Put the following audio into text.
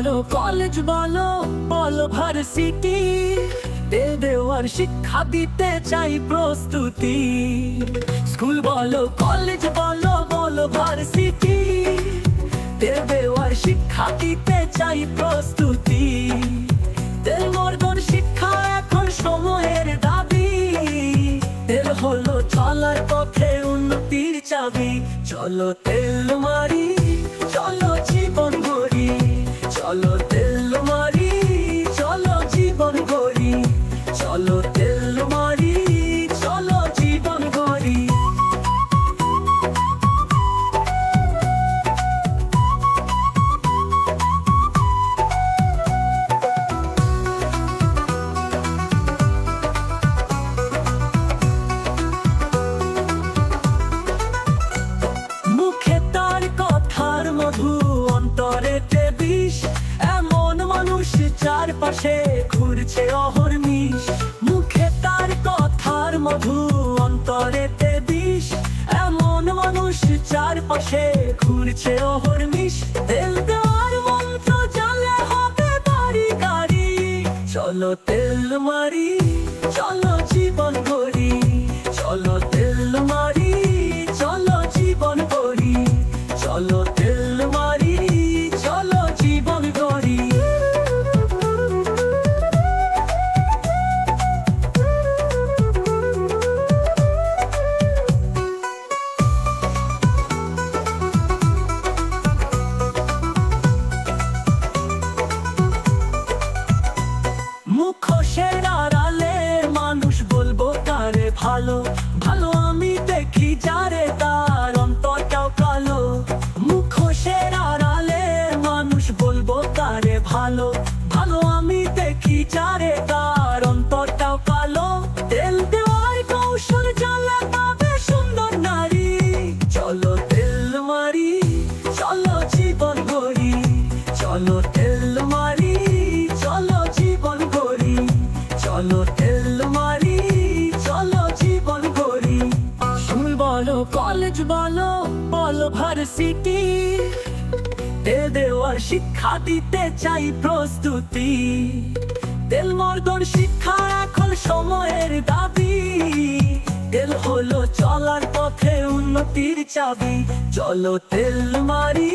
বলো কলেজ বলো বলো ভার্সিটি, দেওয়ার শিক্ষা দিতে চাই প্রস্তুতি। স্কুল বলো কলেজ বলো বলো ভার্সিটি, দেওয়ার শিক্ষা দিতে চাই প্রস্তুতি। তেল মর্দন শিক্ষা এখন সময়ের দাবি, তেল হলো চলার পথে উন্নতির চাবি। চলো তেল মারি, চলো জীবন গড়ি, চলো তেল মারি, চলো জীবন গড়ি, চলো তেল মারি, চলো জীবন গড়ি। মুখে তার কথার মধু, অন্তরেতে বিষ, এমন মানুষ চারপাশে ঘুরছে অহর্নিশ। মুখে তার কথার মধু, অন্তরেতে বিষ, এমন মানুষ চারপাশে ঘুরছে অহর্নিশ। তেল দেওয়ার মন্ত্র জানলে হবে বাড়ি গাড়ি, চলো তেল মারি, চলো জীবন গড়ি, চলো তেল মারি, চলো জীবন গড়ি, চলো তেল মারি, চলো জীবন গড়ি। মুখোশের আড়ালে মানুষ বলবো তারে ভালো, ভালো আমি দেখি যারে তার অন্তরটাও কালো। মুখোশের আড়ালে মানুষ বলবো তারে ভালো, ভালো আমি দেখি যারে তার অন্তরটাও কালো। তেল দেওয়ার কৌশল জানলে পাবে সুন্দর নারী, চলো তেল মারি, চলো জীবন গড়ি, চলো তেল মারি, চলো জীবন গড়ি, চলো তেল মারি, চলো জীবন গড়ি। স্কুল বলো কলেজ বলো বলো ভার্সিটি, দেওয়ার শিক্ষা দিতে চাই প্রস্তুতি। তেল মর্দন শিক্ষা এখন সময়ের দাবি, তেল হলো চলার পথে উন্নতির চাবি। চলো তেল মারি,